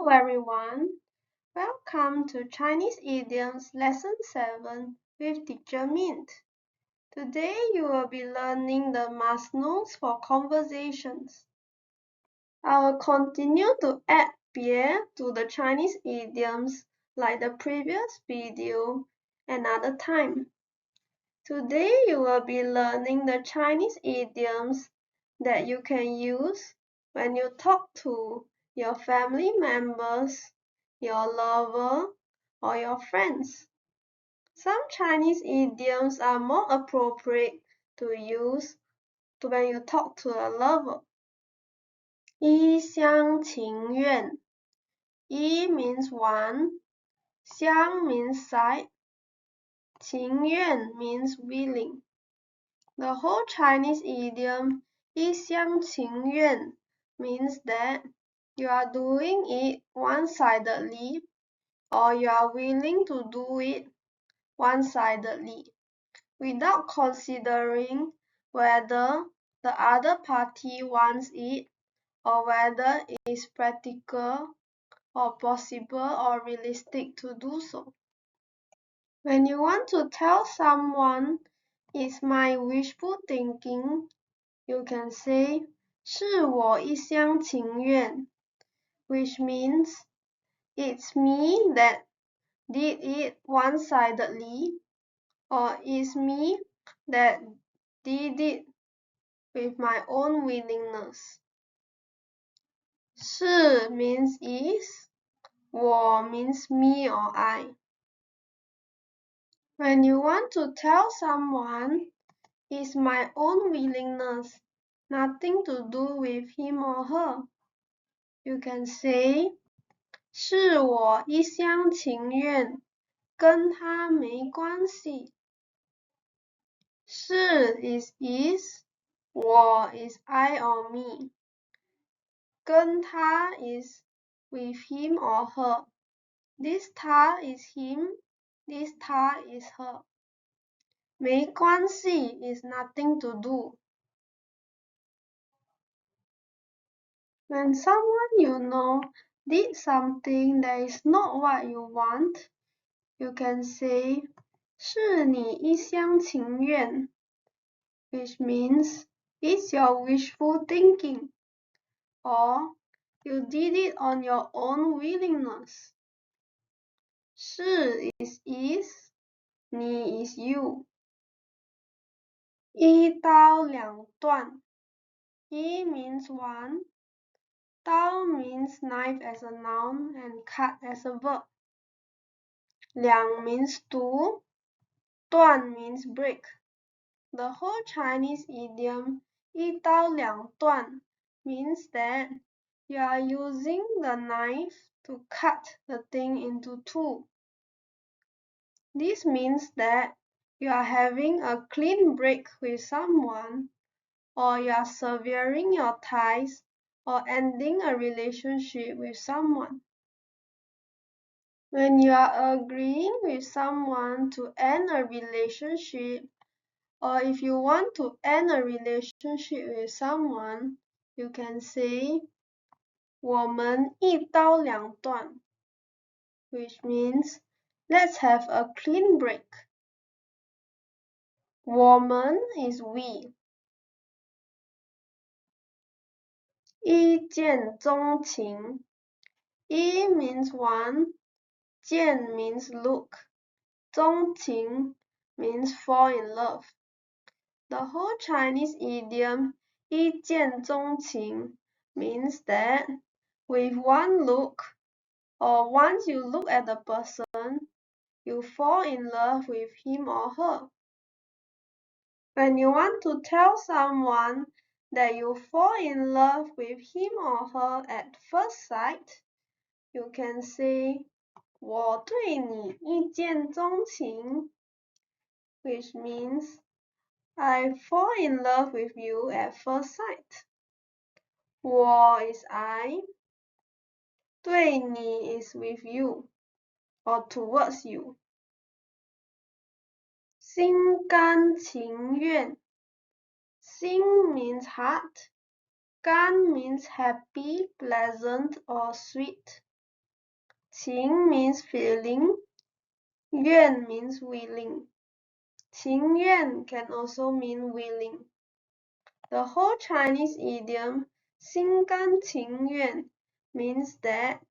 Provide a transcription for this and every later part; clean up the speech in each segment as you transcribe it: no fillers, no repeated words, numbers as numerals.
Hello everyone, welcome to Chinese Idioms Lesson 7 with Teacher Mint. Today you will be learning the must knows for conversations. I will continue to add beer to the Chinese idioms like the previous video another time. Today you will be learning the Chinese idioms that you can use when you talk to your family members, your lover, or your friends. Some Chinese idioms are more appropriate to use when you talk to a lover. 一厢情愿. 一 means one, 厢 means side, 情愿 means willing. The whole Chinese idiom 一厢情愿 means that you are doing it one-sidedly or you are willing to do it one-sidedly without considering whether the other party wants it or whether it is practical or possible or realistic to do so. When you want to tell someone it's my wishful thinking, you can say 是我一厢情愿, which means it's me that did it one-sidedly, or it's me that did it with my own willingness. 是 means is, 我 means me or I. When you want to tell someone it's my own willingness, nothing to do with him or her, you can say 是我一厢情愿，跟他没关系。是 is, 我 is I or me. 跟他 is with him or her. This 他 is him, this 他 is her. 没关系 is nothing to do. When someone you know did something that is not what you want, you can say 是你一厢情愿, which means it's your wishful thinking, or you did it on your own willingness. 是 is, 你 is you. 一刀两断. 一 means one, 刀 means knife as a noun and cut as a verb. 两 means two, 断 means break. The whole Chinese idiom 一刀两断 means that you are using the knife to cut the thing into two. This means that you are having a clean break with someone, or you are severing your ties or ending a relationship with someone. When you are agreeing with someone to end a relationship, or if you want to end a relationship with someone, you can say 我们一刀两断, which means let's have a clean break. 我们 is we. 一见钟情. 一 means one, 见 means look, 钟情 means fall in love. The whole Chinese idiom 一见钟情 means that with one look, or once you look at the person, you fall in love with him or her. When you want to tell someone that you fall in love with him or her at first sight, you can say 我对你一见钟情, which means I fall in love with you at first sight. 我 is I, 对你 is with you, or towards you. 心甘情愿. 心 means heart, 甘 means happy, pleasant, or sweet. Qing means feeling, Yuan means willing. Qing Yuan can also mean willing. The whole Chinese idiom Xin Gan Qing Yuan means that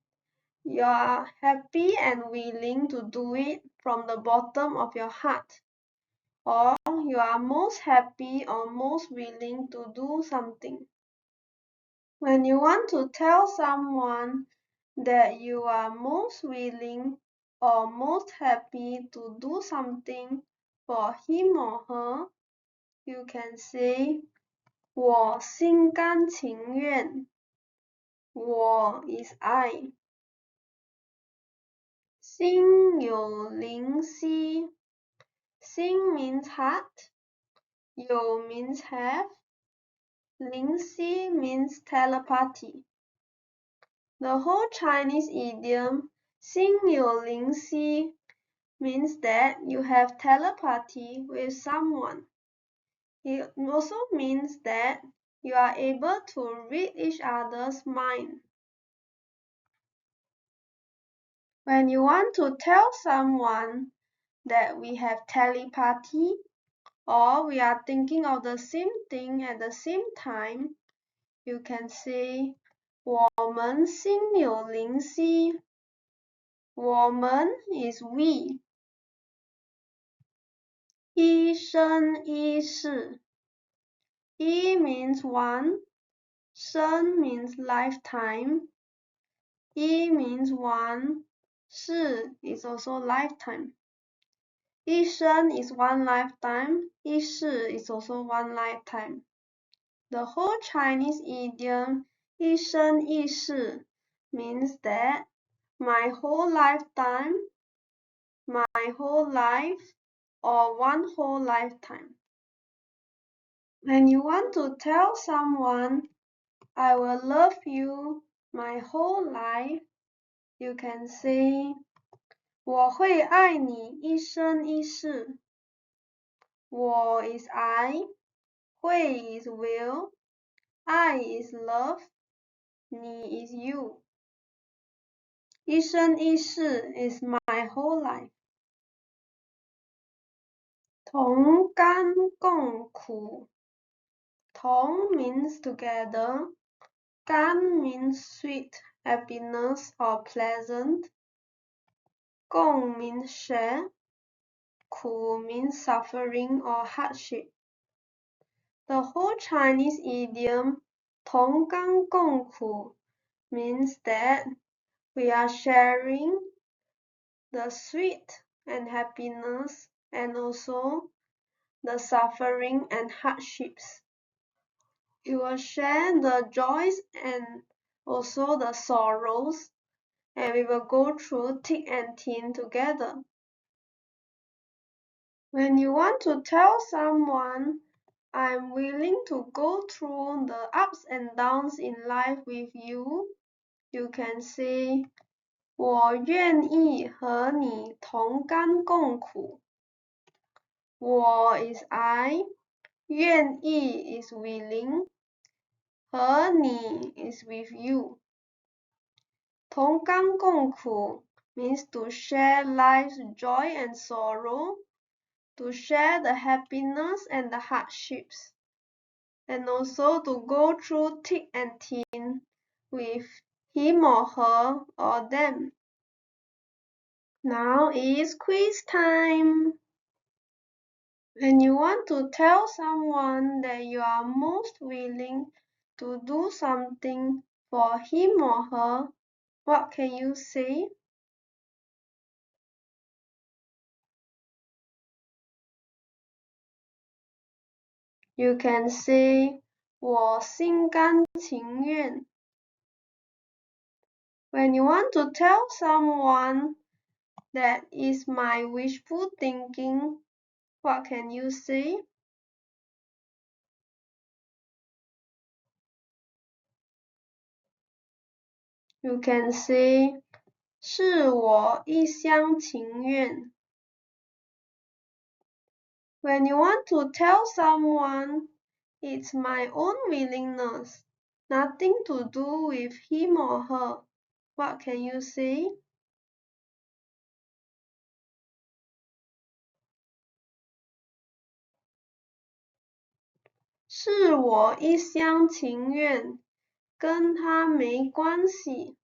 you are happy and willing to do it from the bottom of your heart, or you are most happy or most willing to do something. When you want to tell someone that you are most willing or most happy to do something for him or her, you can say 我心甘情愿. 我 is I. 心有灵犀. 心 means heart, 有 means have, 灵犀 means telepathy. The whole Chinese idiom 心有灵犀 means that you have telepathy with someone. It also means that you are able to read each other's mind. When you want to tell someone that we have telepathy, or we are thinking of the same thing at the same time, you can say 我们心有灵犀. 我们 is we. 一生一世. 一 means one, 生 means lifetime, 一 means one, 世 is also lifetime. 一生 is one lifetime, 一世 is also one lifetime. The whole Chinese idiom 一生一世 means that my whole lifetime, my whole life, or one whole lifetime. When you want to tell someone, I will love you my whole life, you can say 我会爱你一生一世. 我 is I, 会 is will, I is love, 你 is you. 一生一世 is my whole life. 同甘共苦. Tong means together, Gan means sweet, happiness or pleasant, Gong means share, Ku means suffering or hardship. The whole Chinese idiom Tong Gan Gong Ku means that we are sharing the sweet and happiness and also the suffering and hardships. We will share the joys and also the sorrows, and we will go through thick and thin together. When you want to tell someone, I'm willing to go through the ups and downs in life with you, you can say 我愿意和你同甘共苦. 我 is I, 愿意 is willing, 和你 is with you. 同甘共苦 means to share life's joy and sorrow, to share the happiness and the hardships, and also to go through thick and thin with him or her or them. Now is quiz time. When you want to tell someone that you are most willing to do something for him or her, what can you say? You can say 我心甘情愿. When you want to tell someone that is my wishful thinking, what can you say? You can say 是我一厢情愿. When you want to tell someone it's my own willingness, nothing to do with him or her, what can you say? 是我一厢情愿，跟他没关系。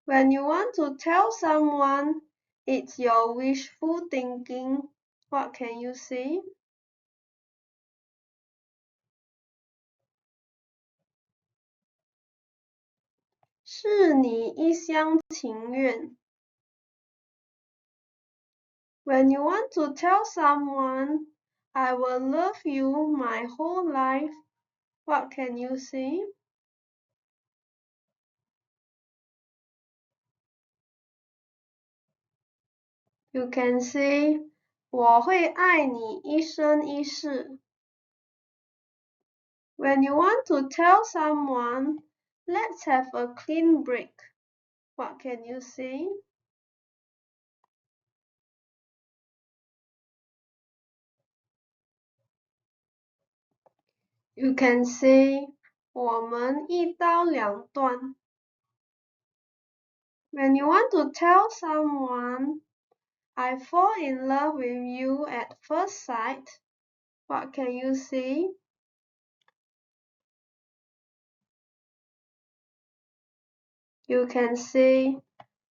When you want to tell someone it's your wishful thinking, what can you say? 是你一厢情愿。When you want to tell someone, I will love you my whole life, what can you say? You can say, 我会爱你一生一世。When you want to tell someone, let's have a clean break, what can you say? You can say, 我们一刀两断。When you want to tell someone, I fall in love with you at first sight, what can you say? You can say,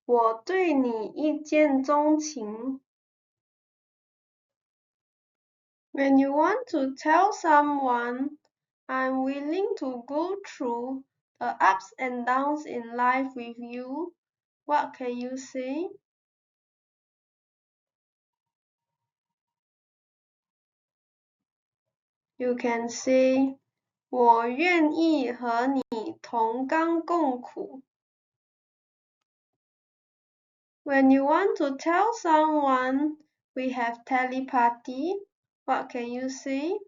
我对你一见钟情。When you want to tell someone, I'm willing to go through the ups and downs in life with you, what can you say? You can say, 我愿意和你同甘共苦。When you want to tell someone we have telepathy, what can you say?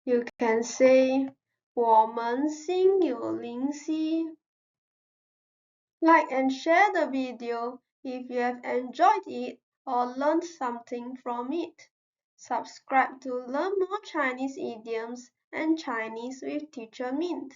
You can say, 我们心有灵犀。Like and share the video if you have enjoyed it or learned something from it. Subscribe to learn more Chinese idioms and Chinese with Teacher Mint.